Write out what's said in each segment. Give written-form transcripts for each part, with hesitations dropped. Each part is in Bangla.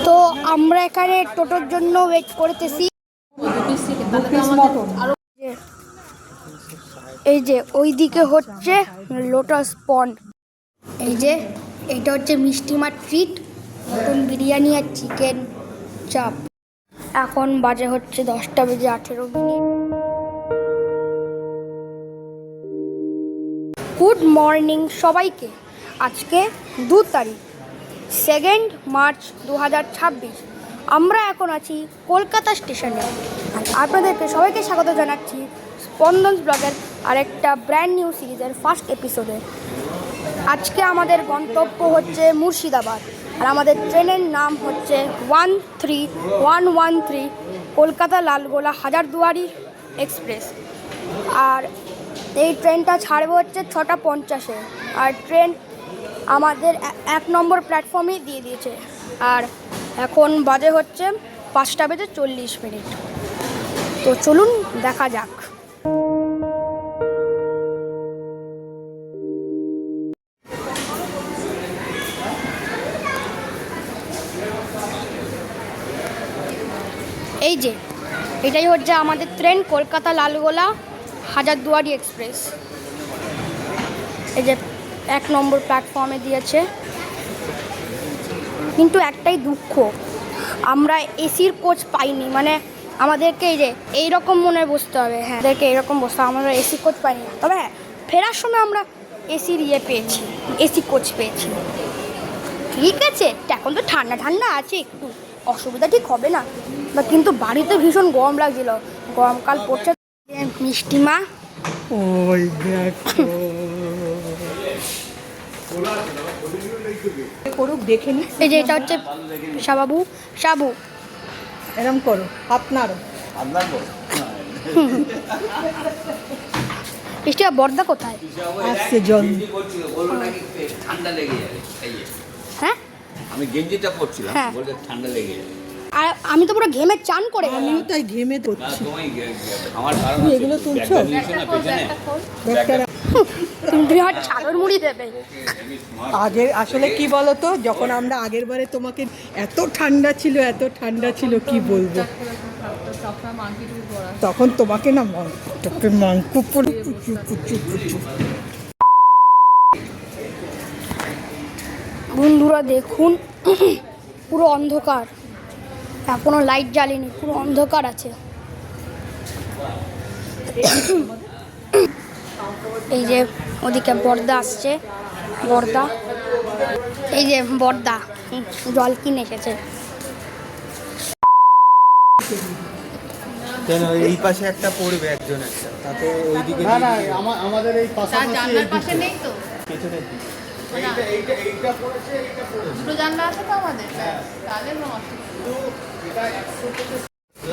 তো আমরা এখানে টোটোর জন্য ওয়েট করতেছি। এই যে ওইদিকে হচ্ছে লোটাস পন্ড। এই যে এটা হচ্ছে মিষ্টিমার ট্রিট, মটন বিরিয়ানি আর চিকেন চাপ। এখন বাজে হচ্ছে 10:18। গুড মর্নিং সবাইকে। আজকে 2 তারিখ 2 মার্চ 2026। আমরা এখন আছি কলকাতা স্টেশনে। আর আপনাদেরকে সবাইকে স্বাগত জানাচ্ছি স্পন্দন ব্লগের আরেকটা ব্র্যান্ড নিউ সিরিজের ফার্স্ট এপিসোডে। আজকে আমাদের গন্তব্য হচ্ছে মুর্শিদাবাদ, আর আমাদের ট্রেনের নাম হচ্ছে 13113 কলকাতা লালগোলা হাজারদুয়ারি এক্সপ্রেস। আর এই ট্রেনটা ছাড়বে হচ্ছে 6:50-এ। আর ট্রেন আমাদের 1 নম্বর প্ল্যাটফর্মেই দিয়ে দিয়েছে। আর এখন বাজে হচ্ছে 5:40। তো চলুন দেখা যাক। এই যে এটাই হচ্ছে আমাদের ট্রেন কলকাতা লালগোলা হাজারদুয়ারি এক্সপ্রেস। এই যে 1 নম্বর প্ল্যাটফর্মে দিয়েছে, কিন্তু একটাই দুঃখ, আমরা এসির কোচ পাইনি। মানে আমাদেরকে এই যে এইরকম মনে বসতে হবে। হ্যাঁ, আমাদেরকে এইরকম বসতে হবে। আমরা এসি কোচ পাইনি, তবে হ্যাঁ ফেরার সময় আমরা এসির পেয়েছি, এসি কোচ পেয়েছি। ঠিক আছে, এখন তো ঠান্ডা ঠান্ডা আছে, একটু অসুবিধা ঠিক হবে না। বা কিন্তু বাড়িতে ভীষণ গরম লাগছিল, গরমকাল পড়ছে। মিষ্টিমা ওই করুক দেখে নি। এই যে এটা হচ্ছে সাবু সাবু, এরম করো আপনারও। মিষ্টিমা বর্দা কোথায় আসছে জল? ঠান্ডা লেগে যাবে। হ্যাঁ, আমি গেঞ্জিটা পরছিলাম, হ্যাঁ। বলতে ঠান্ডা লেগে যাবে। আর আমি তো পুরো ঘেমে চান করে গেলাম। আমিও তাই ঘেমে করছি। আমার তুমি এগুলো তুলছো? তুমি আমার চাদর মুড়ি দেবে। আগের আসলে কি বলতো, যখন আমরা আগের বারে তোমাকে এত ঠান্ডা ছিল কি বলবো, তখন তোমাকে না মাংস পরে বন্ধুরা দেখুন, পুরো অন্ধকার, এখনো লাইট জ্বালেনি, পুরো অন্ধকার আছে। এই যে ওদিকে বর্দা আসছে, বর্দা, এই যে বর্দা জল কিনে এসেছে। কেন এই পাশে একটা পড়বে একজন একটা, তাতে ওইদিকে না না আমাদের এই পাশে নেই তো, পেছনের দিকে এইটা পড়েছে, এইটা পড়েছে, দুটো জানলা আছে তো আমাদের, তাহলে কোনো অসুবিধা নেই।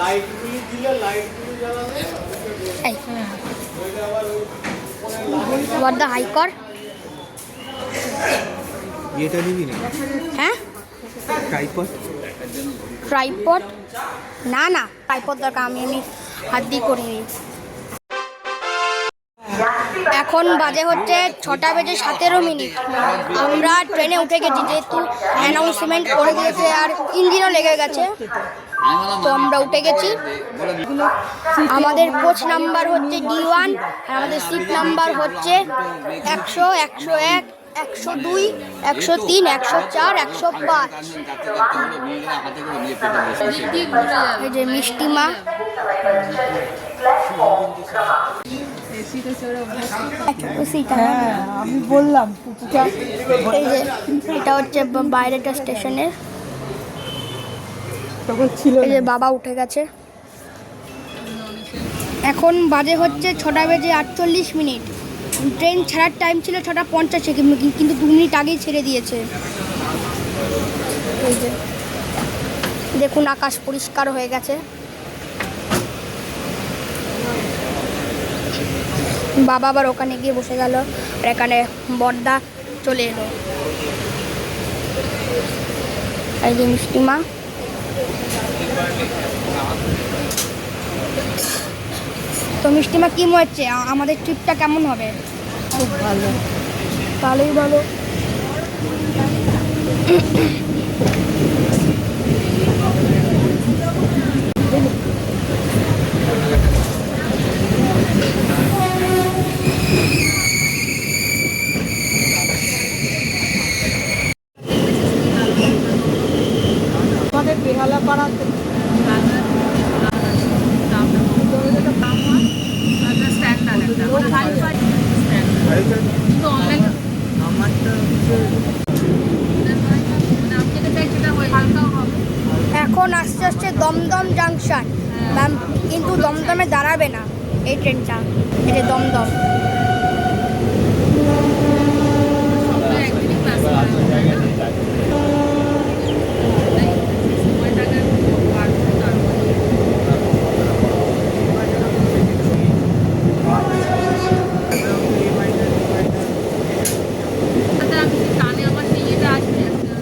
লাইটগুলি দিলে লাইটগুলি জ্বালালে এই বর্দা হাই কর। এটা নিবি না? হ্যাঁ, ট্রাইপড ট্রাইপড না না, ট্রাইপড দরকার, আমি হাত দিয়ে করিনি। এখন বাজে হচ্ছে 6:17। আমরা ট্রেনে উঠে গেছি, যেহেতু অ্যানাউন্সমেন্ট করে দিয়েছে আর ইঞ্জিনও লেগে গেছে, তো আমরা উঠে গেছি। আমাদের কোচ নাম্বার হচ্ছে D1, আর আমাদের সিট নাম্বার হচ্ছে 100, 101, 102, 103, 104, 105। এই যে মিষ্টিমা, হ্যাঁ আমি বললাম। এই যে এটা হচ্ছে বাইরেটা স্টেশনের। তখন ছিল এই যে বাবা উঠে গেছে। এখন বাজে হচ্ছে 6:48। ট্রেন ছাড়ার টাইম ছিল 6:50, কিন্তু 2 মিনিট আগেই ছেড়ে দিয়েছে। এই যে দেখুন, আকাশ পরিষ্কার হয়ে গেছে। বাবা আবার ওখানে গিয়ে বসে গেল, আর এখানে বর্দা চলে এলো। এই যে মিষ্টিমা, তো মিষ্টিমা কি মনে হচ্ছে আমাদের ট্রিপটা কেমন হবে? খুব ভালো, ভালোই ভালো। দমদম জাংশন ম্যাম, কিন্তু দমদমে দাঁড়াবে না এই ট্রেনটা, এই যে দমদম। একদিনই ক্লাস সময়টাকে বার করে তারপরে আমি সেই কানে আমার সেই ইয়েটা আসবে একটা।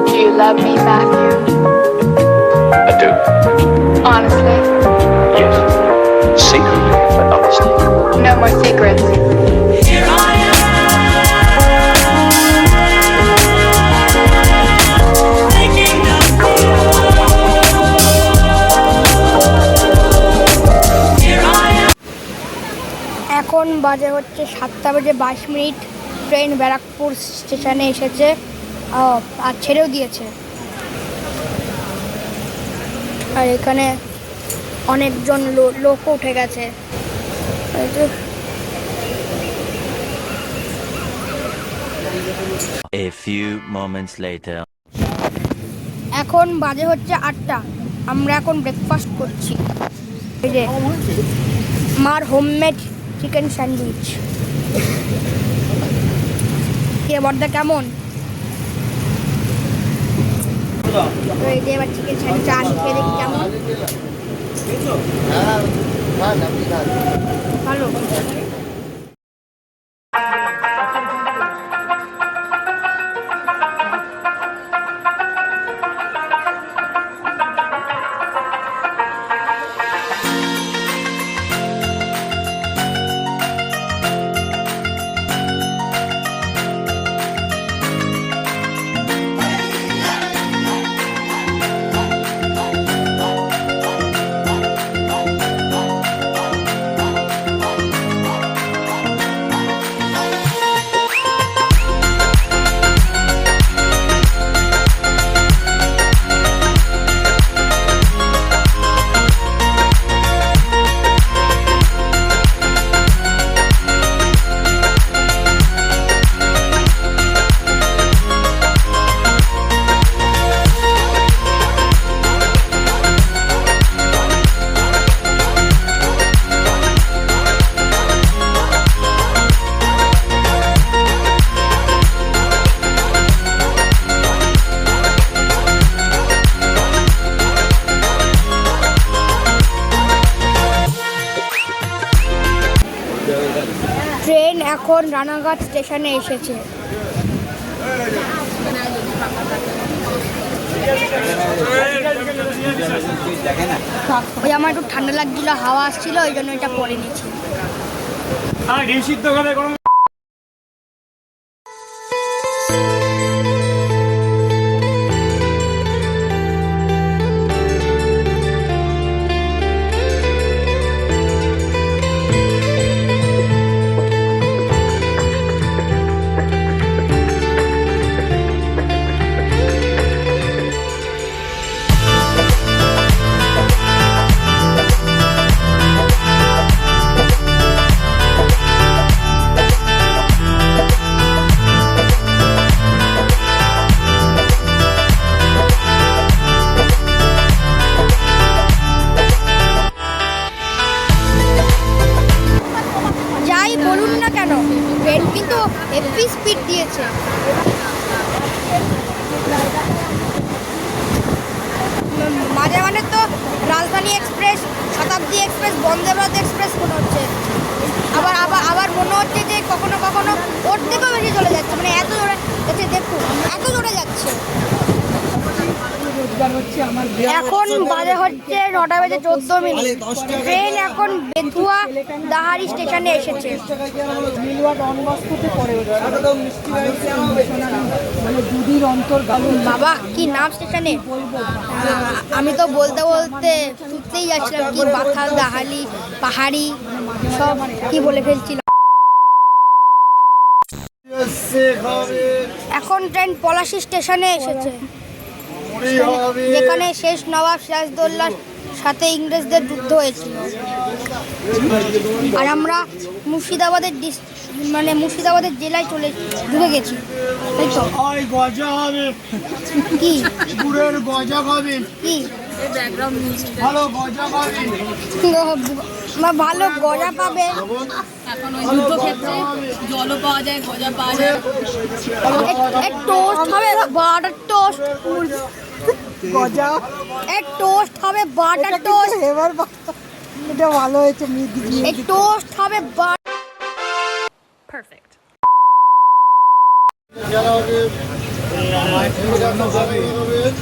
Do you love me, Matthew? I do. Honestly? Yes. Secretly, but honestly. No more secrets. এখন বাজে হচ্ছে 7:22। ট্রেন ব্যারাকপুর স্টেশনে এসেছে আর ছেড়েও দিয়েছে। আর এখানে অনেকজন লোকও উঠে গেছে। এই যে A few moments later. এখন বাজে হচ্ছে 8টা। আমরা এখন ব্রেকফাস্ট করছি। এই যে মার হোমমেড চিকেন স্যান্ডউইচ। কে বড়দা কেমন? তো এই যে এবার চিকেন স্যান্ডউইচ আমি খেয়ে দেখি কেমন। ভালো। ট্রেন এখন রানাঘাট স্টেশনে এসেছে। ওই আমার একটু ঠান্ডা লাগছিল, হাওয়া আসছিল, ওই জন্য এটা পরে নিয়েছি। হেভি স্পিড দিয়েছে। মাঝে মাঝে তো রাজধানী এক্সপ্রেস, শতাব্দী এক্সপ্রেস, বন্দে ভারত এক্সপ্রেস মনে হচ্ছে, আবার আবার আবার মনে হচ্ছে যে কখনো কখনো ওর থেকেও বেশি চলে যাচ্ছে, মানে এত জোরে যাচ্ছে, দেখুন এত জোরে যাচ্ছে। এখন বাজে হচ্ছে 9:14। ট্রেন এখন বেথুয়া দাহারি স্টেশনে এসেছে। বাবা কি নাম স্টেশনে, আমি তো বলতে বলতে শুনতেই যাচ্ছিলাম কি বাথাল, দাহালি, পাহাড়ি সব কি বলে ফেলছিলাম। এখন ট্রেন পলাশী স্টেশনে এসেছে, যেখানে শেষ নবাব সিরাজদৌল্লার সাথে ইংরেজদের যুদ্ধ হয়েছিল। আর আমরা মুর্শিদাবাদের মুর্শিদাবাদের জেলায় ঢুকে গেছি, তাই তো? ওই গজা হবে, কি গুড়ের গজা খাবেন, কি ব্যাকগ্রাউন্ড মিউজিক ভালো গজা খাবেন। ভালো গজা পাবে। এখন ওই যুদ্ধক্ষেত্রে জলও পাওয়া যায়, গজা পাওয়া যায়। এক টোস্ট হবে, বাটার টোস্ট। গজা এক টোস্ট হবে, বাটার টোস্ট। এবার এটা ভালো হয়েছে এক টোস্ট হবে, পারফেক্ট। যারা হবে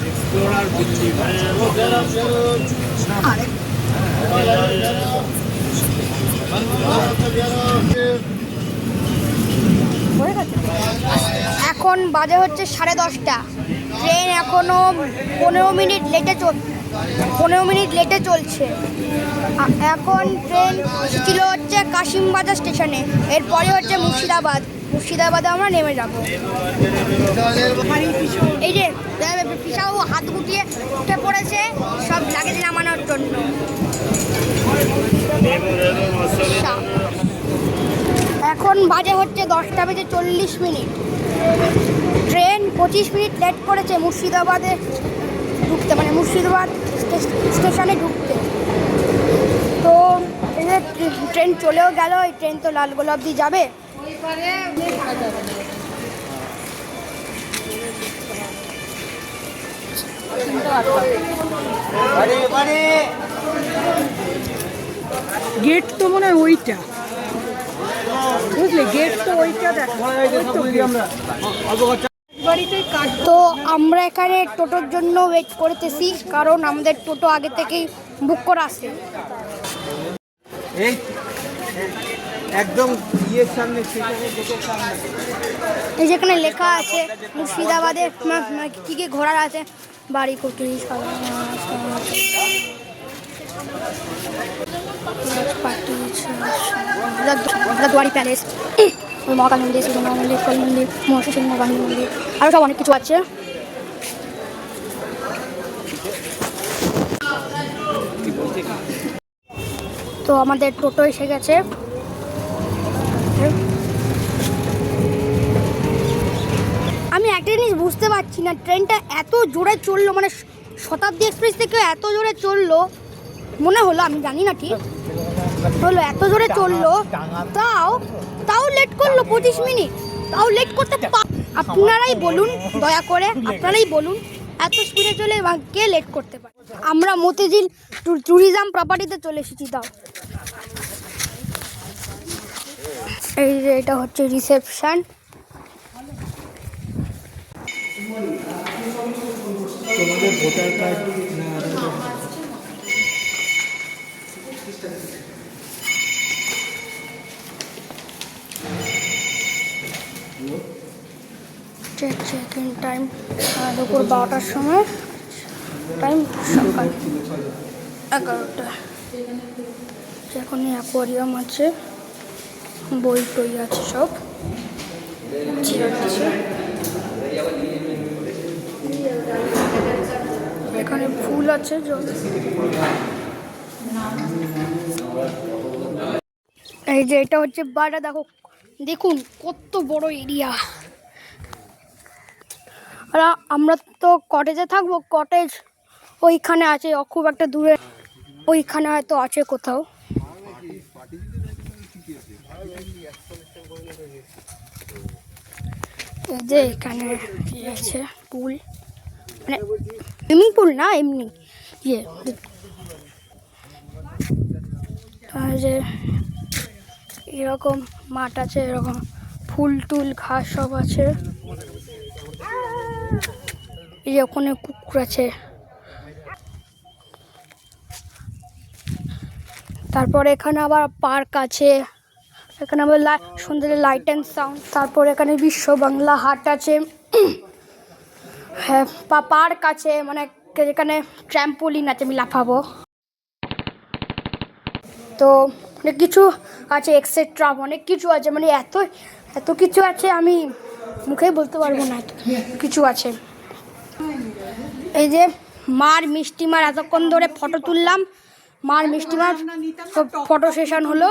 এক্সপ্লোরার বুদ্ধি এখন বাজে হচ্ছে 10:30। ট্রেন এখনো 15 মিনিট লেটে চলছে। এখন ট্রেন ছিল হচ্ছে কাশিমবাজার স্টেশনে, এরপরে হচ্ছে মুর্শিদাবাদে আমরা নেমে যাব। এই যে পিসাবু হাত গুটিয়ে উঠে পড়েছে সব লাগেজ নামানোর জন্য। এখন বাজে হচ্ছে 10:40। ট্রেন 25 মিনিট লেট করেছে মুর্শিদাবাদে ঢুকতে, মুর্শিদাবাদ স্টেশনে ঢুকতে। তো এই যে ট্রেন চলেও গেল। এই ট্রেন তো লালগোলা অবধি যাবে। গেট তো মনে হয় ওইটা, বুঝলে? গেট তো ওইটা দেখো। তো আমরা এখানে টোটোর জন্য ওয়েট করতেছি, কারণ আমাদের টোটো আগে থেকেই বুক করা আছে। এই একদম ইয়ের সামনে, এই যেখানে লেখা আছে মুর্শিদাবাদে কি কি ঘোরার আছে, বাড়ি কুটি, রাজবাড়ি প্যালেস, মহাকাল মন্দির, সুন্দর মন্দির, কল মন্দির, মহাশিব বাহিনী মন্দির, আরও সব অনেক কিছু আছে। তো আমাদের টোটো এসে গেছে। আমি একটা জিনিস বুঝতে পারছি না, ট্রেনটা এত জোরে চললো, শতাব্দী এক্সপ্রেস থেকে এত জোরে চললো মনে হলো, আমি জানি না ঠিক হলো, এত জোরে চললো, তাও লেট করলো 25 মিনিট, তাও লেট করতে। আপনারাই বলুন, দয়া করে আপনারাই বলুন, এত স্পিডে চলে কে লেট করতে পারে? আমরা মতিঝিল ট্যুরিজম প্রপার্টিতে চলে এসেছি। তাও এই যে এটা হচ্ছে রিসেপশন। তোমাদের voter card check in time দুপুর 12টার সময়, টাইম সকাল 11টা। এখন অ্যাকোয়ারিয়াম আছে, বই টই আছে, সব চেয়ার আছে। এখানে ফুল আছে, এই যে এটা হচ্ছে বাড়িটা, দেখুন কত বড় এরিয়া। আর আমরা তো কটেজে থাকবো, কটেজ ওইখানে আছে, খুব একটা দূরে, ওইখানে হয়তো আছে কোথাও। এই যে এখানে আছে পুল, সুইমিং পুল না, এমনি যে এরকম মাঠ আছে, এরকম ফুল টুল ঘাস সব আছে। এই যে ওখানে কুকুর আছে। তারপরে এখানে আবার পার্ক আছে, এখানে আবার সুন্দর লাইট অ্যান্ড সাউন্ড। তারপর এখানে বিশ্ব বাংলা হাট আছে, হ্যাঁ পার্ক আছে, যেখানে ট্র্যাম্পোলিন আছে, আমি লাফাবো। তো অনেক কিছু আছে, এক্সেট্রা অনেক কিছু আছে, এত কিছু আছে আমি মুখেই বলতে পারবো না, এত কিছু আছে। এই যে মার মিষ্টিমার এতক্ষণ ধরে ফটো তুললাম, মার মিষ্টিমার ফটো সেশন হলো,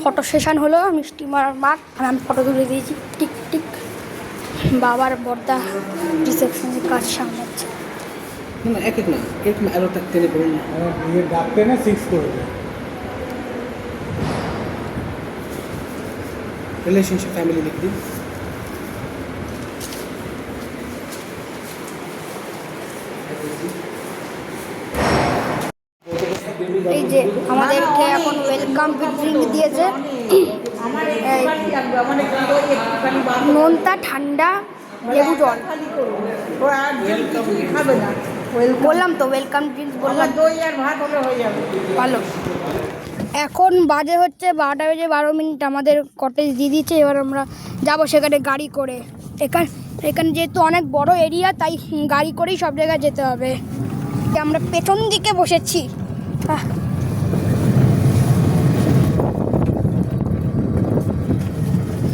ফটো সেশন হলো মিষ্টিমার মার, আর আমি ফটো তুলে দিয়েছি টিক টিক। বাবার বর্দা রিসেপশনের কাজ সামলাচ্ছে। না এক এক না এক আরো টেনে করুন না, বিয়ের ডাক টেনে 6 করে দেয়। রিলেশনশিপ ফ্যামিলি লিখ দিন। এই যে আমাদেরকে এখন ওয়েলকাম ড্রিঙ্ক দিয়েছে, নোনতা ঠান্ডা লেবু জল। বললাম তো ওয়েলকাম ড্রিঙ্কস বললাম। ভালো। এখন বাজে হচ্ছে 12:12। আমাদের কটেজ দিয়ে দিচ্ছে, এবার আমরা যাব সেখানে গাড়ি করে। এখানে যেহেতু অনেক বড় এরিয়া, তাই গাড়ি করেই সব জায়গায় যেতে হবে। আমরা পেছন দিকে বসেছি।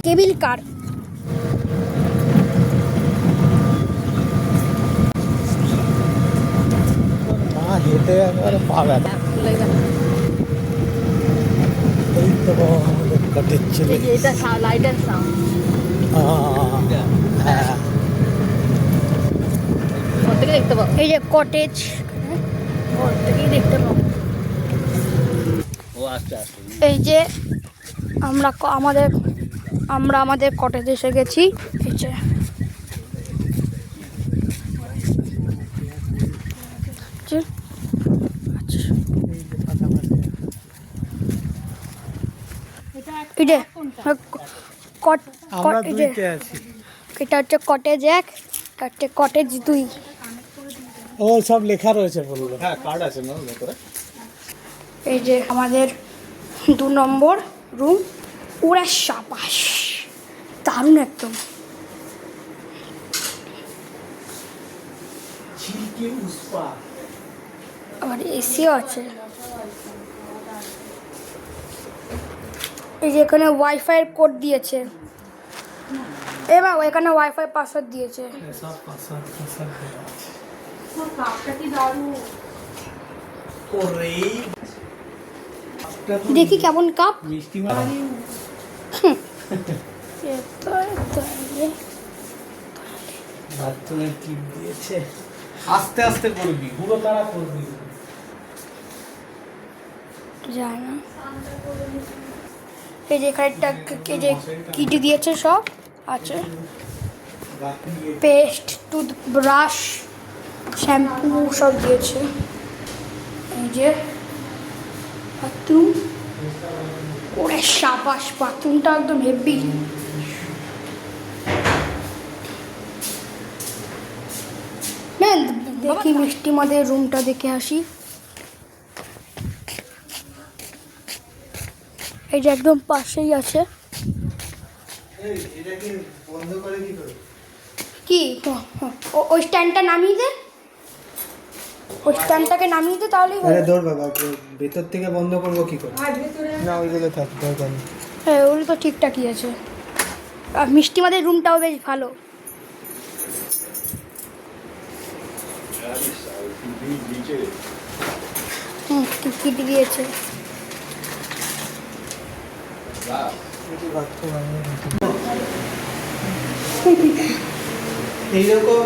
কেবিল কার। মা হেঁটে একবারে পা ব্যথা। এই তো আমাদের কাটের ছেলে। এটা লাইটের সাউন্ড হ্যাঁ থেকে দেখতে পাবো। এই যে কটেজ, ঘর থেকেই দেখতে পাবো। ও আস্তে আস্তে এই যে আমরা আমাদের কটেজে এসে গেছি। এই যে এই যে আমরা দুইতে আছি। এটা হচ্ছে কটেজ 1, এটা হচ্ছে কটেজ 2। ও সব লেখা রয়েছে বললো। হ্যাঁ কার্ড আছে না ভেতরে। এই যে আমাদের 2 নম্বর রুম। ওরা সাবাস, দারুণ একদম। আবার এসিও আছে। এই যে এখানে ওয়াইফাই এর কোড দিয়েছে, এবার এখানে ওয়াইফাই পাসওয়ার্ড দিয়েছে। সব পাসওয়ার্ড দেখি কেমন কাপ। মিষ্টি বাথরুমের টিপ দিয়েছে। আস্তে আস্তে করবি, পুরো তারা করবি। যায় না। এই যে এখানে এই যে কিট দিয়েছে, সব আছে, পেস্ট, টুথব্রাশ, শ্যাম্পু সব দিয়েছে। এই যে বাথরুম। ওরে সাবাস, বাথরুমটা একদম হেভি। না দেখি মিষ্টি মাদের রুমটা দেখে আসি। এই যে একদম পাশেই আছে। কি ওই স্ট্যান্ডটা নামিয়ে দে, ওই স্ট্যান্ডটাকে নামিয়ে দে, তাহলেই হবে। ধর বাবা, ভেতর থেকে বন্ধ করবো কি করে? না ওইগুলো থাক, দরকার নেই। হ্যাঁ ওগুলো তো ঠিকঠাকই আছে। আর মিষ্টি মাদের রুমটাও বেশ ভালো। কিট দিয়েছে। এইরকম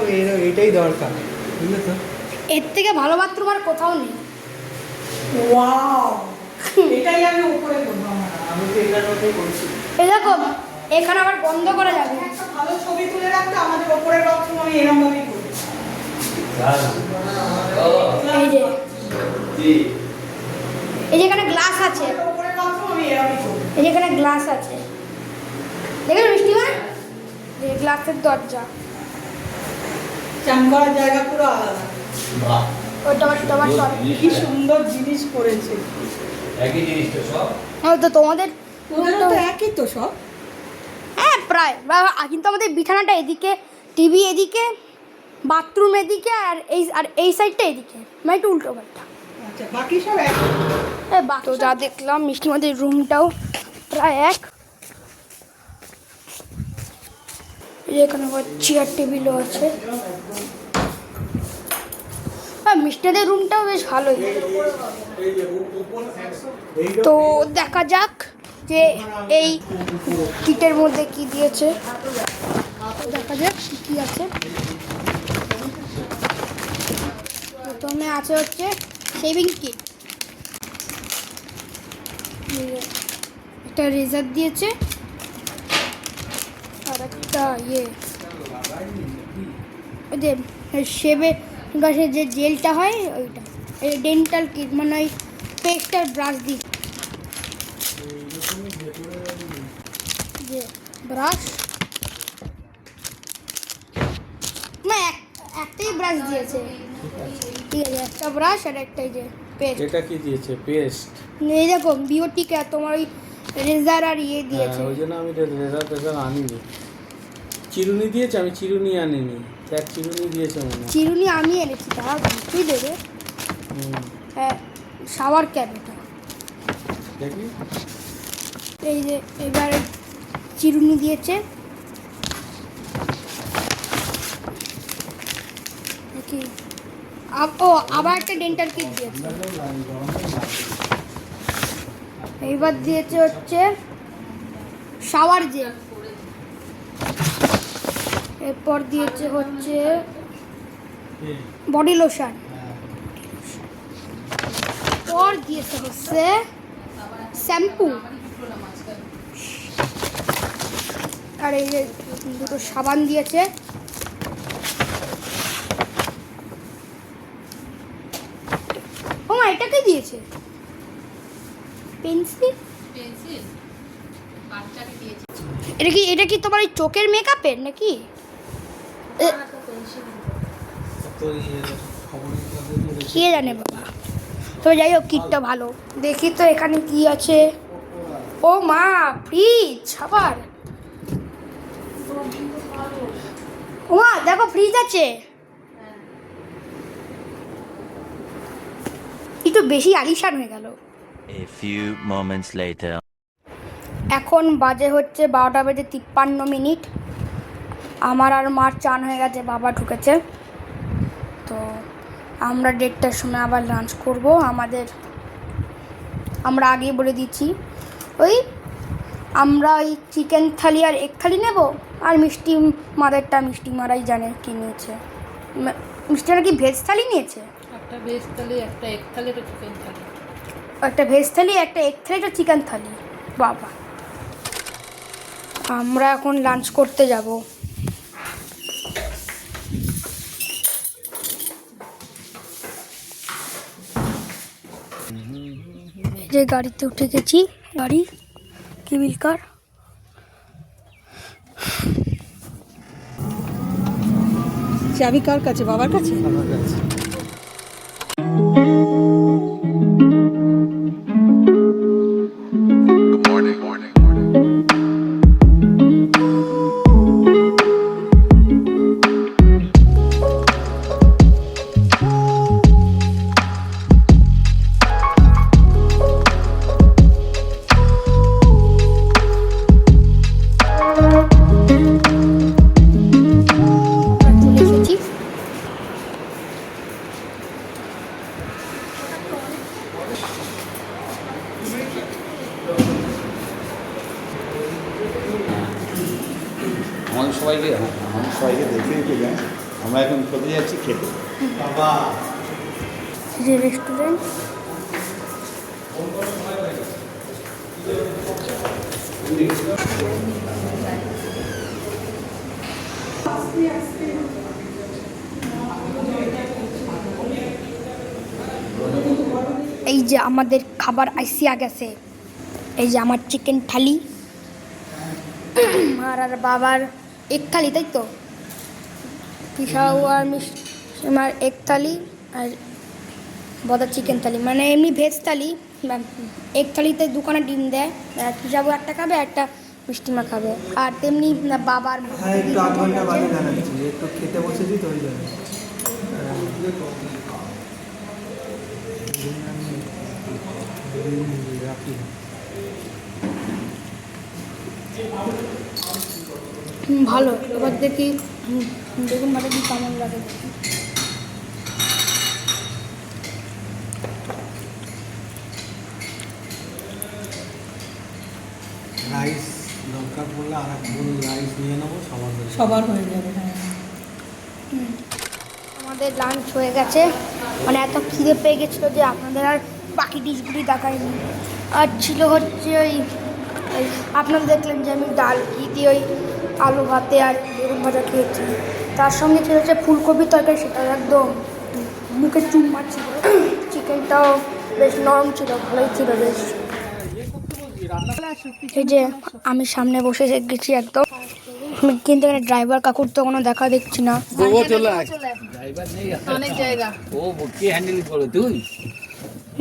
এইটাই দরকার, বুঝলে তো? এর থেকে ভালো বাথরুম আর কোথাও নেই। এটাই আমি উপরে করবো, আমি তো এটার মধ্যেই করছি। এই দেখো এখানে আবার বন্ধ করা যাবে। একটা ভালো ছবি তুলে রাখতে আমাদের উপরের বাথরুম আমি এরকম ভাবেই করি। এই যে এখানে গ্লাস আছে, উপরের বাথরুম আমি এরকমই করি। এই যে এখানে গ্লাস আছে, দেখেন মিষ্টিমা, এই গ্লাসের দরজা। চান করার জায়গা পুরো আলাদা। ওইটা তোমার কি সুন্দর জিনিস করেছে। একই জিনিস তো সব। তো তোমাদের ওদের তো একই তো সব। হ্যাঁ প্রায়, কিন্তু আমাদের বিছানাটা এদিকে, টিভি এদিকে, বাথরুম এদিকে, আর এই সাইডটা এদিকে, মানে একটু উল্টো পাল্টা। আচ্ছা বাকি সব এক। তো যা দেখলাম মিষ্টিমাদের রুমটাও প্রায় এক। এখানে আবার চেয়ার টেবিলও আছে। মিষ্টিদের রুমটাও বেশ ভালোই। তো দেখা যাক যে এই কিটের মধ্যে কি দিয়েছে, দেখা যাক কি আছে। প্রথমে আছে হচ্ছে শেভিং কিট, একটা রেজার দিয়েছে আর একটা ওই যে শেভে গাছের যে জেলটা হয় ওইটা, এই ডেন্টাল কিট মানে ওই পেস্টার ব্রাশ দিয়ে যে ব্রাশ না একটাই ব্রাশ দিয়েছে, ঠিক আছে, একটা ব্রাশ আর একটা এই যে পেস্ট। এটা কি দিয়েছে? পেস্ট। এই দেখো বিওটিকা তোমার ওই রেজার আর দিয়েছে। ওই জন্য আমি রেজার আনিনি। চিরুনি দিয়েছে, আমি চিরুনি আনিনি। তার চিরুনি দিয়েছে মনে হয়। চিরুনি আমি এনেছি, তার তুই দেবে। হ্যাঁ, শাওয়ার ক্যাপ এটা দেখি। এই যে এবারে চিরুনি দিয়েছে, দেখি আবার একটা ডেন্টাল কিট দিয়েছে। এইবার দিয়েছে হচ্ছে শাওয়ার জেল, এরপর দিয়েছে হচ্ছে বডি লোশন, পর দিয়েছে হচ্ছে শ্যাম্পু, আর এই যে দুটো সাবান দিয়েছে। ও মা, এটা কি দিয়েছে? পেন্সিল। এটা কি তোমার এই চোখের মেকআপের নাকি? কে জানে বাবা, তো যাই হোক কিটটা ভালো। দেখি তো এখানে কি আছে। ও মা, ফ্রিজ আবার। ও মা দেখো, ফ্রিজ আছে। একটু বেশি আলিশান হয়ে গেল। A few moments later. এখন বাজে হচ্ছে 12:53। আমার আর মার চান হয়ে গেছে, বাবা ঢুকেছে। তো আমরা 1:30টার সময় আবার লাঞ্চ করব। আমরা আগেই বলে দিচ্ছি, আমরা ওই চিকেন থালি আর এগ থালি নেব, আর মিষ্টি মারাই জানে কি নিয়েছে। মিষ্টিরা কি ভেজ থালি নিয়েছে? একটা ভেজ থালি, একটা এগ থালি, একটা চিকেন থালি। একটা ভেজ থালি, একটা এগ থালি, একটা চিকেন থালি। বাবা, আমরা এখন লাঞ্চ করতে যাব। এই যে গাড়িতে উঠে গেছি, গাড়ি কেবিল কার। চাবি কার কাছে? বাবার কাছে। আমার কাছে। চলে এসেছি। আমাদের সবাইকে দেখে যায়। আমরা এখন খেতে যাচ্ছি, খেতে। যে রেস্টুরেন্ট, এই যে আমাদের খাবার আইসিয়া গেছে। এই যে আমার চিকেন থালি, আর বাবার এগ থালি, তাই তো পিসাও আর আমার এগ থালি আর বদার চিকেন থালি, মানে এমনি ভেজ থালি। এগ থালিতে দুখানা ডিম দেয়, পিসাবু একটা খাবে, একটা মিষ্টিমা খাবে। আর তেমনি বাবার একটু আধ ঘন্টা বাদে জানাচ্ছি, একটু খেতে বসেছি তো ওই জন্য। ভালো। এবার দেখি দেখুন মানে কি কেমন লাগে। রাইস দরকার পড়লে আর এক ফুল রাইস নিয়ে নেবো সবার হয়ে যাবে, হ্যাঁ। আমাদের লাঞ্চ হয়ে গেছে, মানে এত খিদে পেয়ে গেছিলো যে আপনাদের আর বাকি ডিশগুলি দেখায়নি। আর ছিল হচ্ছে ওই আপনারা দেখলেন যে আমি ডাল ঘি দিয়ে ওই আলু ভাতে আর বেগুন ভাজা খেয়েছি। তার সঙ্গে ছিল হচ্ছে ফুলকপি তরকারি, সেটা একদম মুখে চুম মারছিল। চিকেনটাও বেশ নরম ছিল, ভালোই ছিল বেশ। এই যে আমি সামনে বসে গেছি একদম, কিন্তু এখানে ড্রাইভার কাকুর তো কোনো দেখা দেখছি না। অনেক জায়গা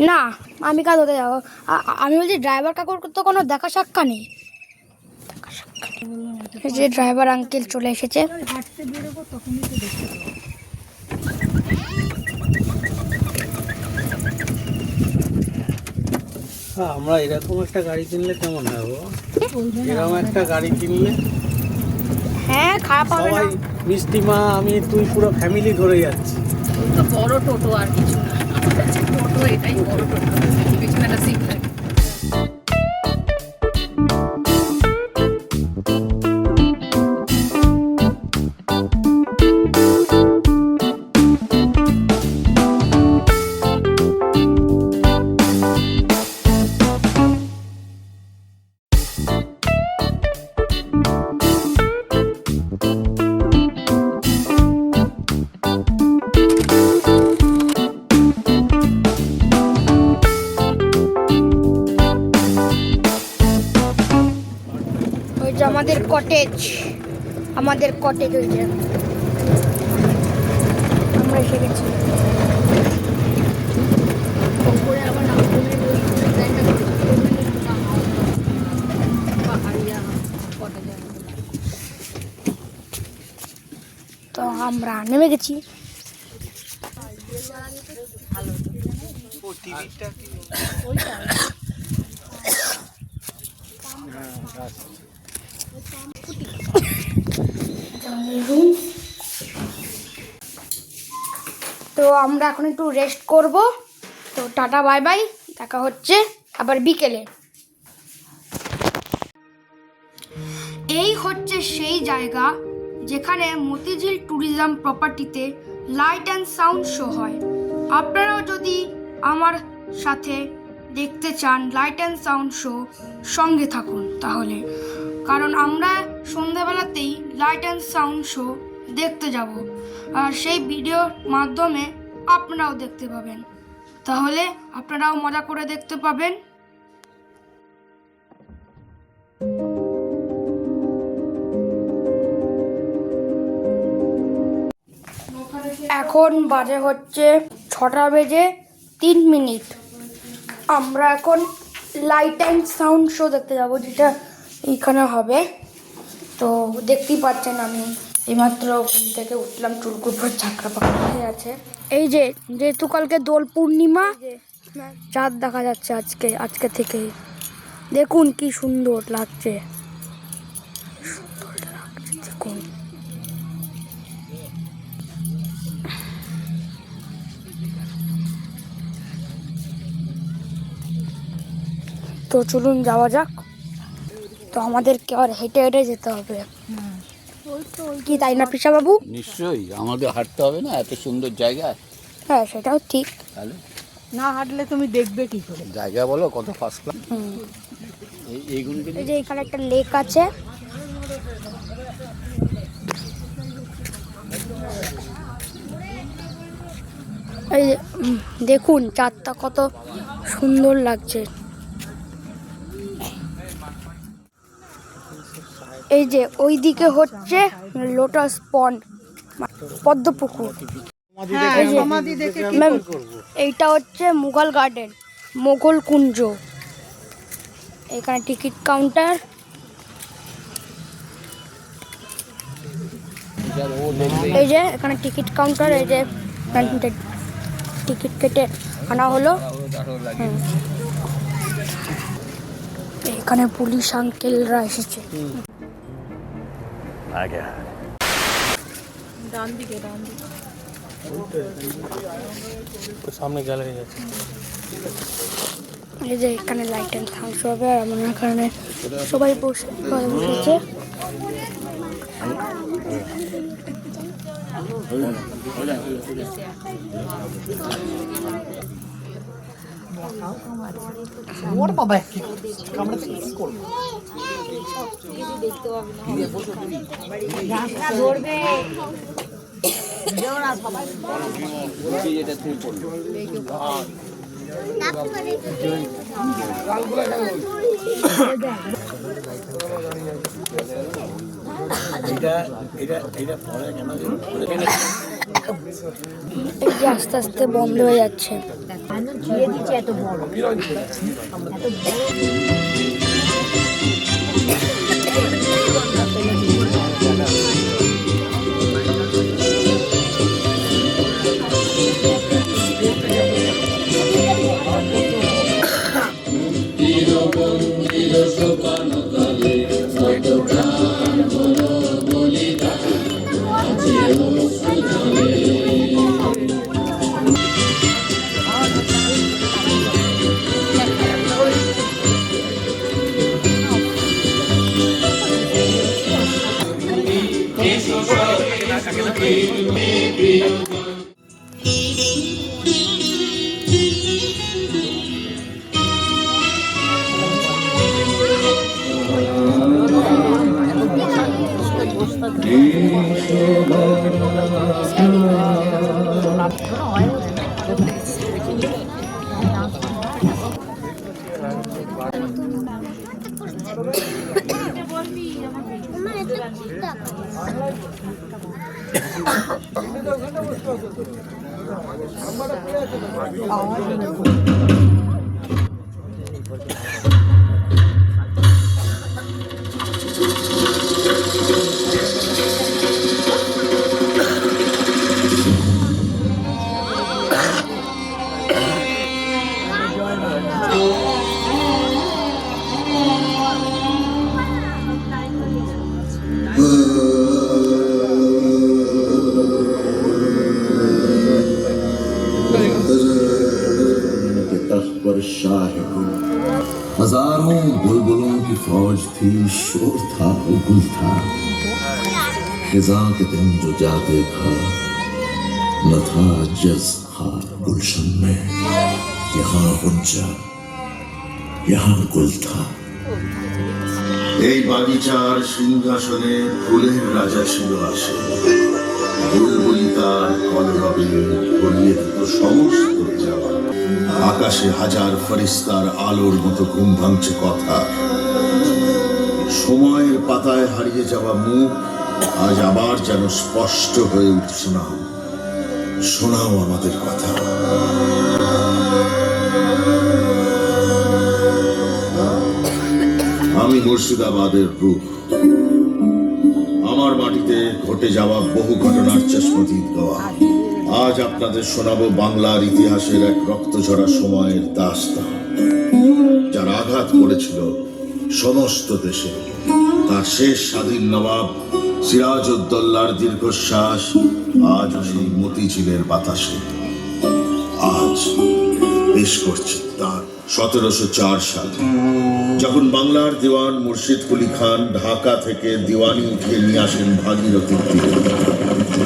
না, আমি কাজ হতে যাবো। আমি বলছি ড্রাইভার কাকুর তো কোনো দেখা সাক্ষা নেই। এই যে ড্রাইভার আঙ্কেল চলে এসেছে। আমরা এরকম একটা গাড়ি কিনলে কেমন হয় গো? এরকম একটা গাড়ি কিনলে হ্যাঁ, খারাপ হবে না। সবাই মিষ্টি মা আমি তুই পুরো ফ্যামিলি ধরে যাচ্ছি। ওই তো বড় টোটো আর কিছু না, আমার কাছে টোটো এটাই বড় টোটো, পিছনে একটা সিট লাগে। ওই যে আমাদের কটেজ, ওই যে আমরা এসে গেছি। ওপরে আবার নামগুলোর ওই ডিজাইনটা পাহাড়িয়া কটা জায়গা। তো আমরা নেমে গেছি। তো আমরা এখন একটু রেস্ট করব। তো টাটা বাই বাই, দেখা হচ্ছে আবার বিকেলে। এই হচ্ছে সেই জায়গা যেখানে মতিঝিল ট্যুরিজম প্রপার্টিতে লাইট অ্যান্ড সাউন্ড শো হয়। আপনারাও যদি আমার সাথে দেখতে চান লাইট অ্যান্ড সাউন্ড শো, সঙ্গে থাকুন তাহলে, কারণ আমরা সন্ধ্যাবেলাতেই লাইট অ্যান্ড সাউন্ড শো দেখতে যাব, আর সেই ভিডিওর মাধ্যমে আপনারাও দেখতে পাবেন। তাহলে আপনারাও মজা করে দেখতে পাবেন। এখন বাজে হচ্ছে 6:03। আমরা এখন লাইট অ্যান্ড সাউন্ড শো দেখতে যাব, যেটা এইখানে হবে। তো দেখতেই পাচ্ছেন আমি এইমাত্র ঘুম থেকে উঠলাম, চুলকুর পর চাকরা পাকা হয়ে আছে। এই যে যেহেতু কালকে দোল পূর্ণিমা, চাঁদ দেখা যাচ্ছে আজকে থেকেই। দেখুন কি সুন্দর লাগছে, দেখুন। তো চলুন যাওয়া যাক। তো আমাদেরকে আর হেঁটে হেঁটে যেতে হবে, কি তাই না পিসা বাবু? নিশ্চয়ই আমাদের হাঁটতে হবে না, এত সুন্দর জায়গা। হ্যাঁ, সেটাও ঠিক। তাহলে না হাঁটলে তুমি দেখবে কি করে? জায়গা বলো কত ফার্স্ট ক্লাস। এইগুলোকে এই যে এখানে একটা লেক আছে। এই যে দেখুন চাঁদটা কত সুন্দর লাগছে। এই যে ওইদিকে হচ্ছে লোটাস পন্ড, পদ্মপুকুর। এই যে ম্যাম, এইটা হচ্ছে মুঘল গার্ডেন, মোগল কুঞ্জ। এখানে টিকিট কাউন্টার। এই যে এখানে টিকিট কাউন্টার, এই যে টিকিট কেটে আনা হলো। এখানে পুলিশ আঙ্কেলরা এসেছে। ডান দিকে সামনে গ্যালারি আছে। এই যে এখানে লাইট অ্যান্ড থামস হবে আর আমার এখানে সবাই বসেছে। এই যে আস্তে আস্তে বন্ধ হয়ে যাচ্ছে। हजारों बुलबुलों की फौज थी, शोर था गुल था, खिजा के दिन जो जा देखा न था जज हार गुलशन में, यहाँ गुंजा यहाँ गुल था। এই বাগিচার সিংহাসনে ফুলের রাজা ছিল আসে, বুলবুলি তার কলরবে গড়িয়ে দিত সমস্ত যাওয়া। আকাশে হাজার ফেরেশতার আলোর মতো ঘুম ভাঙছে কথা। সময়ের পাতায় হারিয়ে যাওয়া মুখ আজ আবার যেন স্পষ্ট হয়ে উঠছে। না শোনাও আমাদের কথা। আমি মুর্শিদাবাদের রূপ, আমার মাটিতে ঘটে যাওয়া বহু ঘটনার চশমদীদ গাওয়া। আজ আপনাদের শোনাবো বাংলার ইতিহাসের এক রক্তঝরা সময়ের দাস্তান, যার আঘাত করেছিল সমস্ত দেশে। তার শেষ স্বাধীন নবাব সিরাজউদ্দৌলার দীর্ঘশ্বাস আজ সেই মতিঝিলের বাতাসে। আজ পেশ করছি তার 1704 সালে, যখন বাংলার দেওয়ান মুর্শিদ কুলি খান ঢাকা থেকে দিওয়ানি উঠিয়ে নিয়ে আসেন ভাগীরথীর তীরে।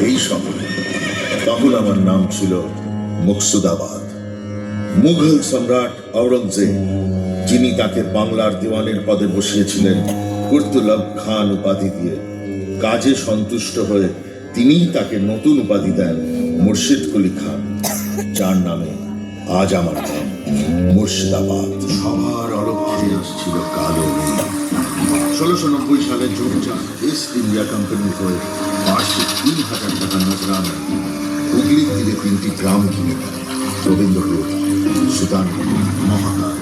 এই সময় তখন আমার নাম ছিল মুকসুদাবাদ। মুঘল সম্রাট ঔরঙ্গজেব, যিনি তাকে বাংলার দেওয়ানের পদে বসিয়েছিলেন কুর্তুলব খান উপাধি দিয়ে, কাজে সন্তুষ্ট হয়ে তিনিই তাকে নতুন উপাধি দেন মুর্শিদ কুলি খান, যার নামে আজ আমার নাম মুর্শিদাবাদ। সবার অলক্ষ্যে আসছিল কালো মেঘ। 1690 সালে জোরজান ইস্ট ইন্ডিয়া কোম্পানির হয়ে বার্ষিক 3000 টাকা নজরানা হুগলির তীরে 3টি গ্রাম কিনে দেন রবীন্দ্রপুর, সুতানপুর, মহাকাল।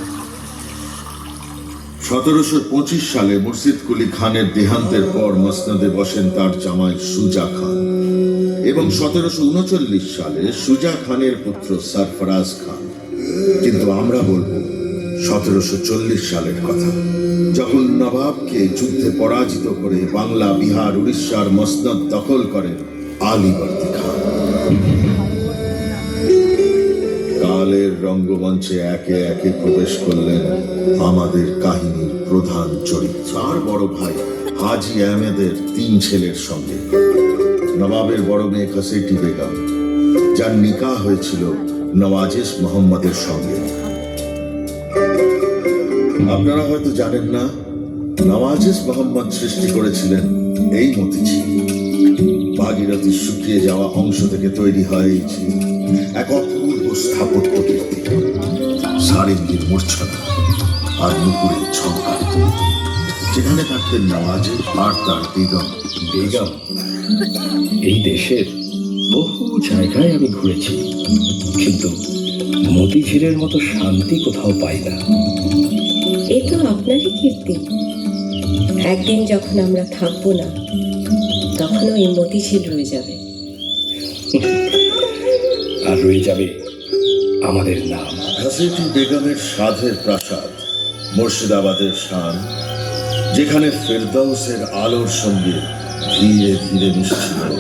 1725 সালে মুর্শিদ কুলি খানের দেহান্তের পর মসনদে বসেন তার জামাই সুজা খান, এবং 1739 সালে সুজা খানের পুত্র সরফরাজ খান। কিন্তু আমরা বলবো 1740 সালের কথা, যখন নবাবকে যুদ্ধে পরাজিত করে বাংলা, বিহার, উড়িষ্যার মসনদ দখল করেন আলীবর্দী খান। কাল কালের রঙ্গমঞ্চে একে একে প্রবেশ করলেন আমাদের কাহিনীর প্রধান চরিত্র। আর বড় ভাই হাজী আহমেদের 3 ছেলের সঙ্গে নবাবের বড় মেয়ে কাসেটি বেগম, যার নিকাহ হয়েছিল নওয়াজেশ মোহাম্মদের সঙ্গে। আপনারা হয়তো জানেন না, নওয়াজেশ মোহাম্মদ সৃষ্টি করেছিলেন এই মতিঝিল। ভাগীরথীর শুকিয়ে যাওয়া অংশ থেকে তৈরি হয় এই ঝিল এক অপূর্ব স্থাপত্য কীর্তি। সারেঙ্গির মূর্ছনা আর নুপুরের ঝঙ্কার, যেখানে থাকতেন নওয়াজেশ আর তার বেগম। বেগম, এই দেশের বহু জায়গায় আমি ঘুরেছি, কিন্তু মতিঝিলের মতো শান্তি কোথাও পাই না। এ তো আপনারই কীর্তি। একদিন যখন আমরা থাকবো না, তখনও এই মতিঝিল রয়ে যাবে। আর রয়ে যাবে আমাদের নাম। কাসেটি বেগমের সাধের প্রাসাদ মুর্শিদাবাদের শান, যেখানে ফেরদাউসের আলোর সঙ্গে ধীরে ধীরে মিশছিল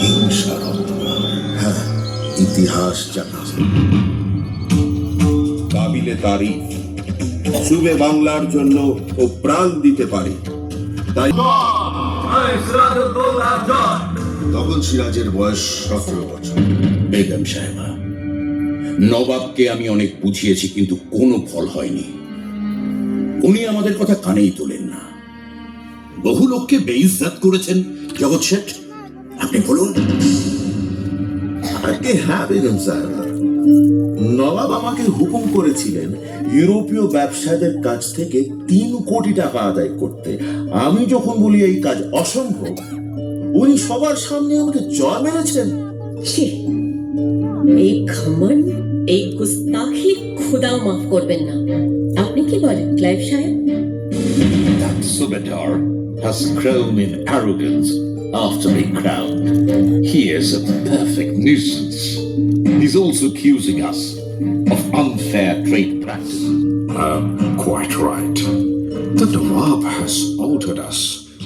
হিংসার অন্ধকার। হ্যাঁ, ইতিহাস জানা কাবিলে তারিফ, সুবে বাংলার জন্য ও প্রাণ দিতে পারে। তাই তখন সিরাজের বয়স 17 বছর। বেগম সাহেবা, নবাবকে আমি অনেক বুঝিয়েছি, কিন্তু কোনো ফল হয়নি। উনি আমাদের কথা কানেই তোলেন না। বহু লোককে বেইজ্জত করেছেন জগৎ শেঠ। আপনি বলুন। আগে হ্যাঁ বেগম সাহেবা, নবাব আমাকে হুকুম করেছিলেন ইউরোপীয় ব্যবসায়ীদের কাছ থেকে 3 কোটি টাকা আদায় করতে। আমি যখন বলি এই কাজ অসম্ভব, উনি সবার সামনে আমাকে জয় মেরেছেন। ছি, এই ঘমন্ড, এই গুস্তাখি খোদা মাফ করবেন না। আপনি কি বলেন ক্লাইভ সাহেব? That Subedar has grown in arrogance after being crowned. He is a perfect nuisance. He's also accusing us of unfair trade practice. Quite right. The Nawab has ordered us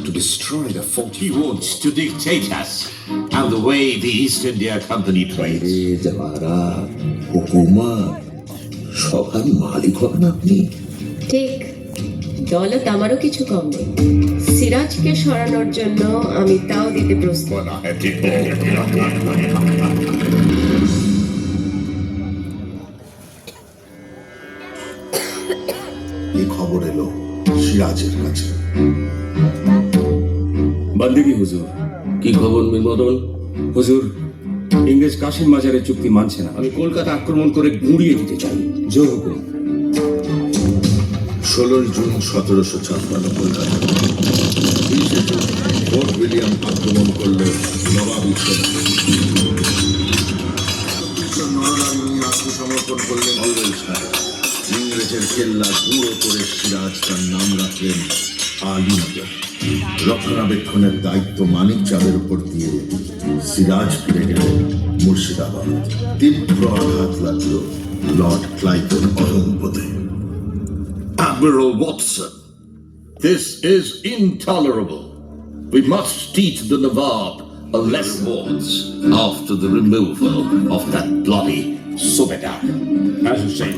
to destroy the fort. He wants to dictate us and the way the East India Company trades. সবার মালিক হবেন আপনি। ঠিক, দৌলত আমারও কিছু কম নেই। সিরাজকে সরানোর জন্য আমি তাও দিতে প্রস্তুত। এই খবর এলো সিরাজের কাছে। বন্দেগী হুজুর। কি খবর মীর মদন? হুজুর, ইংরেজ কাশিম মাজারের চুক্তি মানছে না। আমি কলকাতা আক্রমণ করে গুঁড়িয়ে দিতে চাই। জোর হুকুম। 16 June 1756 Kolkata. 20 June fort William আক্রমণ করলো নবাব আত্মসমর্পণ করলেন অলওয়েল সাহেব। ইংরেজের কেল্লা গুঁড়ো করে সিরাজ তার নাম রাখলেন আলিনগর। রক্ষণাবেক্ষণের দায়িত্ব মানিক চাঁদের উপর দিয়ে সিরাজ ফিরে গেলেন মুর্শিদাবাদ। তীব্র আঘাত লাগলো Lord ক্লাইভের অহংবোধে। Admiral Watson, this is intolerable. We must teach the Nawab a lesson once after the removal of that bloody Subedar. As you say,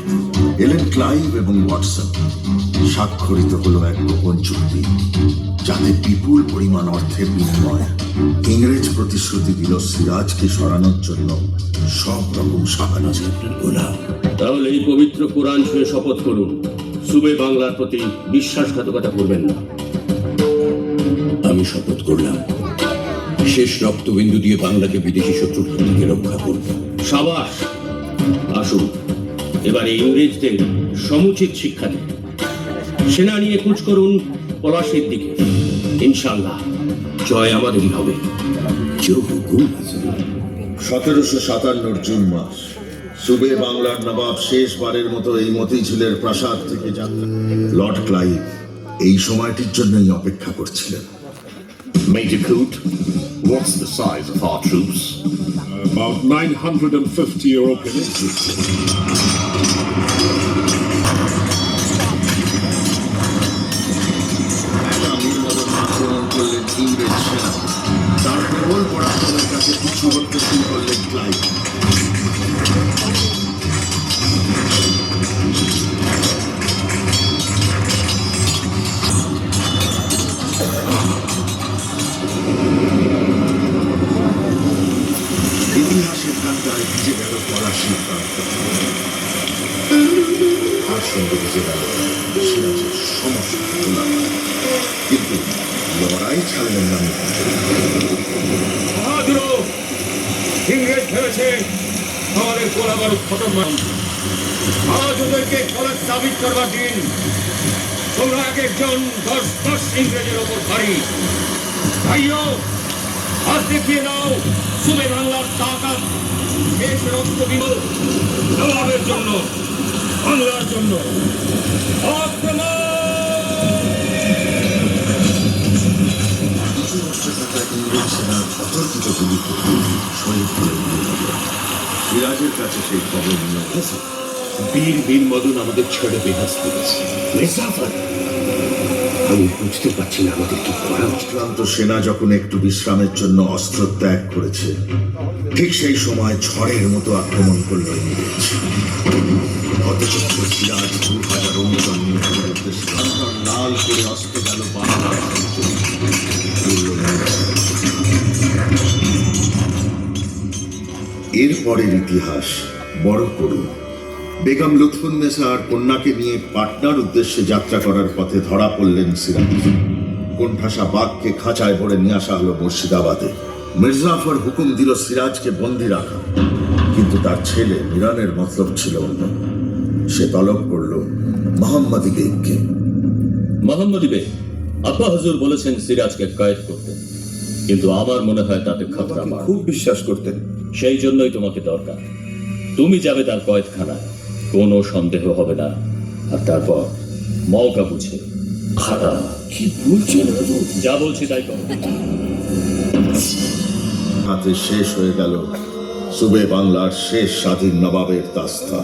এলেন ক্লাইভ এবং ওয়াটসন। স্বাক্ষরিত হলো এক গোপন চুক্তি, যাতে বিপুল পরিমাণ অর্থের বিনিময়ে ইংরেজ প্রতিশ্রুতি দিল সিরাজকে সরানোর জন্য সব রকম সাহায্য। তাহলে এই পবিত্র কোরআন ছুঁয়ে শপথ করুন, সুবে বাংলার প্রতি বিশ্বাসঘাতকতা করবেন না। আমি শপথ করলাম শেষ রক্তবিন্দু দিয়ে বাংলাকে বিদেশি শত্রুর হাত থেকে রক্ষা করব। সাবাস। আসুন, এবারে ইংরেজদের সমুচিত শিক্ষা দিন। সেনা নিয়ে কুচ করুন পলাশীর দিকে। ইনশাআল্লাহ জয় আমাদেরই হবে। 1757 জুন মাস, সুবে বাংলার নবাব শেষবারের মতো এই মতিঝিলের প্রাসাদ থেকে যাত্রা। লর্ড ক্লাইভ এই সময়টির জন্যই অপেক্ষা করছিলেন। Major Coote, what's the size of our troops? About 950 Europeans. আক্রমণ করলেন ইংরেজ সেনা। তার প্রবল পরাক্রমের কাছে পিছু হটতে শুরু করলেন ক্লাইভ। সঙ্গে বুঝে গেল সিরাজের সমস্ত গোলাম। কিন্তু লড়াই ছাড়লেন না। ইংরেজ ভেবেছে আমাদের গোলাবার খতম। আজ ওদেরকে কলেজ সাবিত করবার দিন। তোমরা এক একজন 10 ইংরেজের ওপর ভারী। ভাইও আজ দেখিয়ে দাও সুবে বাংলার তাকাত। দেশের রক্তবিমল জবাবের জন্য, বাংলার জন্য ইংরেজ সেনার অতর্কিত গুলিতে শহীদ হয়ে গেল। সিরাজের কাছে সেই খবর নিয়ে বীর মদন আমাদের ছেড়ে বেহাস্ত গেছে। আমি বুঝতে পারছি না আমাদের কি করা। ক্লান্ত সেনা যখন একটু বিশ্রামের জন্য অস্ত্র ত্যাগ করেছে, ঠিক সেই সময় ঝড়ের মতো আক্রমণ করল ইংরেজ। অথচ সিরাজ 2000 অনুসন্ধান লাল করে অস্ত্র গেল বাংলার। এরপরের ইতিহাস বড় করুন। বেগম লুৎফুন্নেসা আর কন্যাকে নিয়ে পাটনার উদ্দেশ্যে যাত্রা করার পথে ধরা পড়লেন সিরাজ। কোণঠাসা বাঘকে খাঁচায় ভরে নিয়ে আসা হলো মুর্শিদাবাদে। মির্জাফর হুকুম দিল সিরাজকে বন্দী রাখা, কিন্তু তার ছেলে মিরানের মতলব ছিল অন্য। সে তলব করল মোহাম্মদী বেগকে। মোহাম্মদী বেগ, আব্বা হুজুর বলেছেন সিরাজকে কয়েদ করতে, কিন্তু আমার মনে হয় তাতে খতরা খুব বিশ্বাস করতেন। সেই জন্যই তোমাকে দরকার। তুমি যাবে তার কয়েদখানায়, কোনো সন্দেহ হবে না। আর তারপর মৌকা বুঝে খাতা। কি বলছেন হুজুর? যা বলছি তাই করো। হাতে শেষ হয়ে গেল সুবে বাংলার শেষ স্বাধীন নবাবের তাস্তা।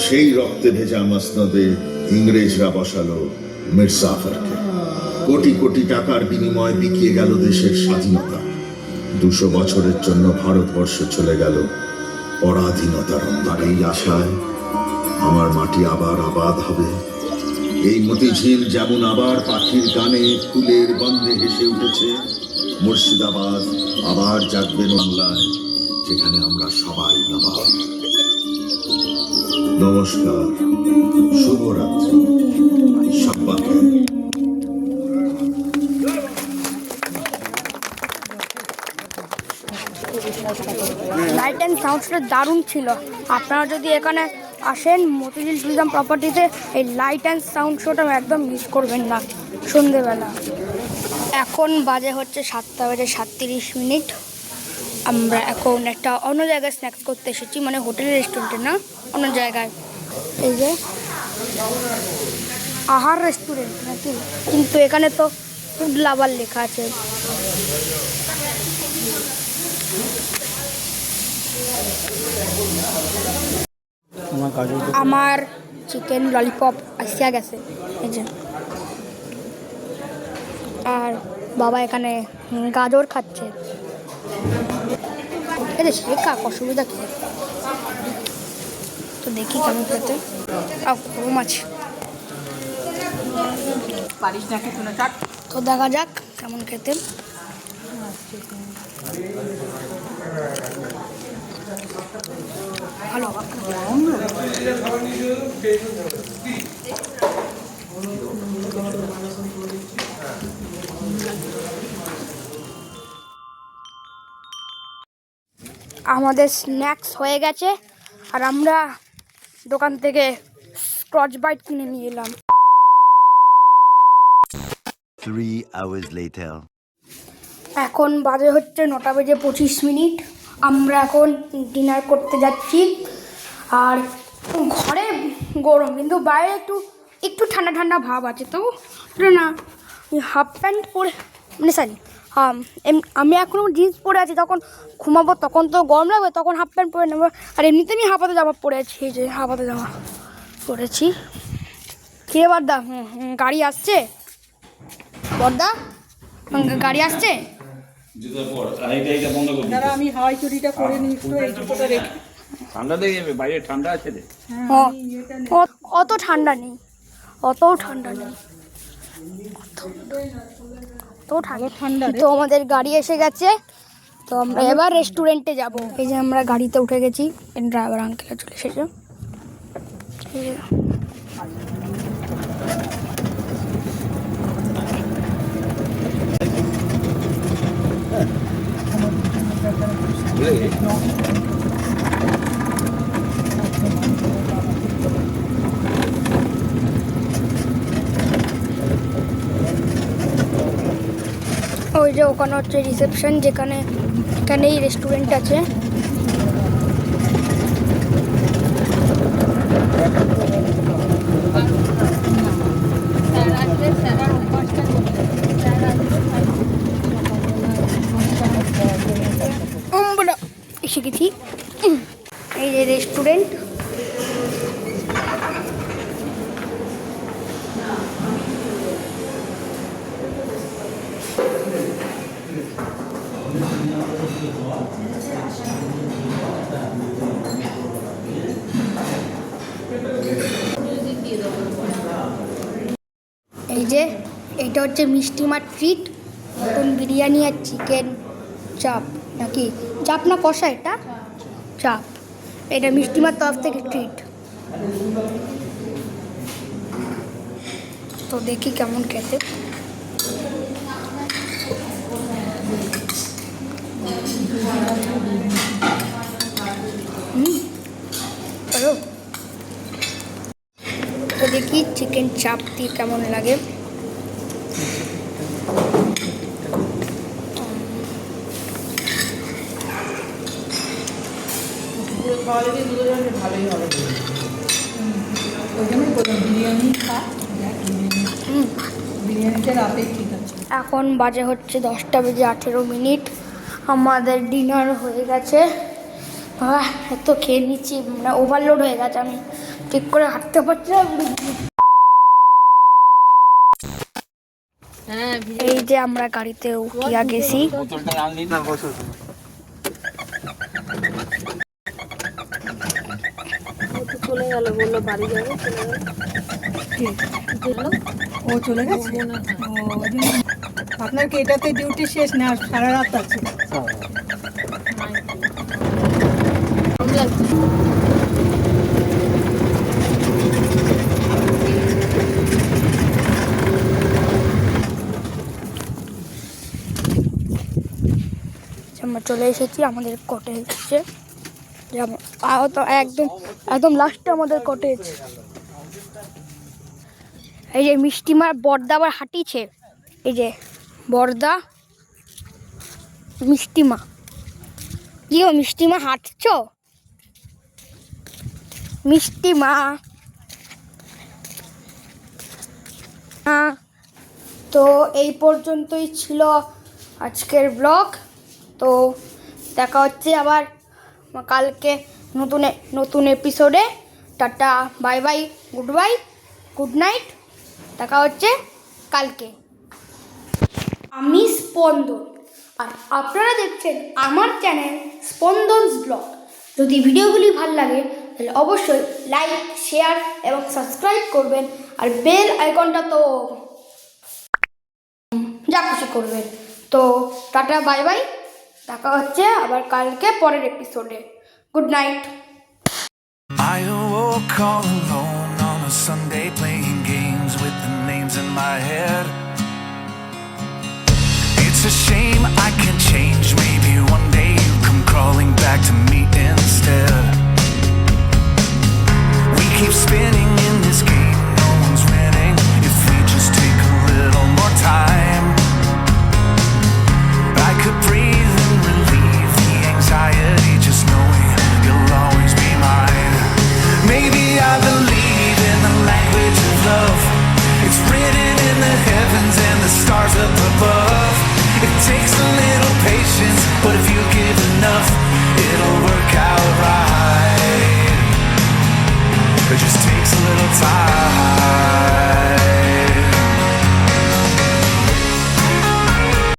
সেই রক্তে ভেজা মসনদে ইংরেজরা বসালো মির্জাফরকে। কোটি কোটি টাকার বিনিময়ে বিকিয়ে গেল দেশের স্বাধীনতা। 200 বছরের জন্য ভারতবর্ষ চলে গেল পরাধীনতার অন্ধকারে। এই আশায় আমার মাটি আবার আবাদ হবে। এই মতিঝিল যেমন আবার পাখির গানে ফুলের গন্ধে হেসে উঠেছে, মুর্শিদাবাদ আবার জাগবে বাংলায়, যেখানে আমরা সবাই নবাব। নমস্কার, শুভরাত্রি, সব্বাকে। লাইট অ্যান্ড সাউন্ডসটা দারুণ ছিল। আপনারা যদি এখানে আসেন মতিঝিল ট্যুরিজম প্রপার্টিতে, এই লাইট অ্যান্ড সাউন্ড শোটা একদম মিস করবেন না সন্ধেবেলা। এখন বাজে হচ্ছে 7:37। আমরা এখন একটা অন্য জায়গায় স্ন্যাক্স করতে এসেছি, মানে হোটেলের রেস্টুরেন্টে না, অন্য জায়গায়। এই যে আহার রেস্টুরেন্ট নাকি, কিন্তু এখানে তো ফুড লাভার লেখা আছে। আমার চিকেন ললিপপ আসিয়া গেছে, এই যে। আর বাবা এখানে গাজর খাচ্ছে। এটা শেখা অসুবিধা কি? তো দেখি কেমন খেতে। গরম আছে, পারিস না খেতে না, চাট। তো দেখা যাক কেমন খেতে। ভালো। আমাদের স্ন্যাক্স হয়ে গেছে, আর আমরা দোকান থেকে স্কচ বাইট কিনে নিয়ে এলাম। 3 hours later. এখন বাজে হচ্ছে 9:25। আমরা এখন ডিনার করতে যাচ্ছি। আর ঘরে গরম, কিন্তু বাইরে একটু ঠান্ডা ঠান্ডা ভাব আছে। তো না, হাফ প্যান্ট পরে, মানে সরি, আমি এখনও জিন্স পরে আছি। তখন ঘুমাবো, তখন তো গরম লাগবে, তখন হাফ প্যান্ট পরে নেবো। আর এমনিতে আমি হাফাতে জামা পরে আছি, এই যে হাফাতে জামা পরেছি। কে বর্দা? গাড়ি আসছে বর্দা, গাড়ি আসছে। আমি হাওয়াই চুরিটা করে নিই, এই জুতোটা রেখে। ঠান্ডা লেগে যাবে, বাইরে ঠান্ডা আছে রে। অত ঠান্ডা নেই, অতও ঠান্ডা নেই, তো ঠান্ডা। তো আমাদের গাড়ি এসে গেছে, তো আমরা এবার রেস্টুরেন্টে যাব। এই যে আমরা গাড়িতে উঠে গেছি, ড্রাইভার আঙ্কেল চলে এসেছে। ওই যে ওখানে হচ্ছে রিসেপশন, যেখানে এখানেই রেস্টুরেন্ট আছে। আমরা এসে গেছি, এই যে রেস্টুরেন্ট। এই যে এইটা হচ্ছে মিষ্টিমার ট্রিট, মটন বিরিয়ানি আর চিকেন চাপ, নাকি চাপ না কষা, এটা চাপ। এটা মিষ্টিমার তরফ থেকে ট্রিট। তো দেখি কেমন খেতে। ভালো। তো দেখি চিকেন চাপ দিয়ে কেমন লাগে। এখন বাজে হচ্ছে 10:18। আমাদের ডিনার হয়ে গেছে। এত খেয়ে নিচ্ছি, মানে ওভারলোড হয়ে গেছে, আমি ঠিক করে হাঁটতে পারছি না। এই যে আমরা গাড়িতে উঠিয়া গেছি। চলে গেল, বললো বাড়ি যাবে, ও চলে গেছে। আপনার কি এটাতে ডিউটি শেষ না সারা রাত আছে? আমরা চলে এসেছি আমাদের কটেজে, একদম একদম লাস্টে আমাদের কটেজ। এই যে মিষ্টিমার বর্দা আবার হাঁটিছে, এই যে বর্দা মিষ্টিমা। কি ও মিষ্টিমা, হাঁটছ মিষ্টিমা? তো এই পর্যন্তই ছিল আজকের ব্লগ। তো দেখা হচ্ছে আবার কালকে নতুন এপিসোডে। Tata, bye bye, good night, দেখা হচ্ছে কালকে। আমি স্পন্দন, আর আপনারা দেখছেন আমার চ্যানেল স্পন্দনস ব্লগ। যদি ভিডিওগুলি ভালো লাগে তাহলে অবশ্যই লাইক, শেয়ার এবং সাবস্ক্রাইব করবেন, আর বেল আইকনটা তো যা খুশি করবেন। তো টাটা, বাই বাই, দেখা হচ্ছে আবার কালকে পরের এপিসোডে। Good night. I awoke all alone on a Sunday playing games with the names in my head. It's a shame I can't change, maybe one day you come crawling back to me instead. We keep spinning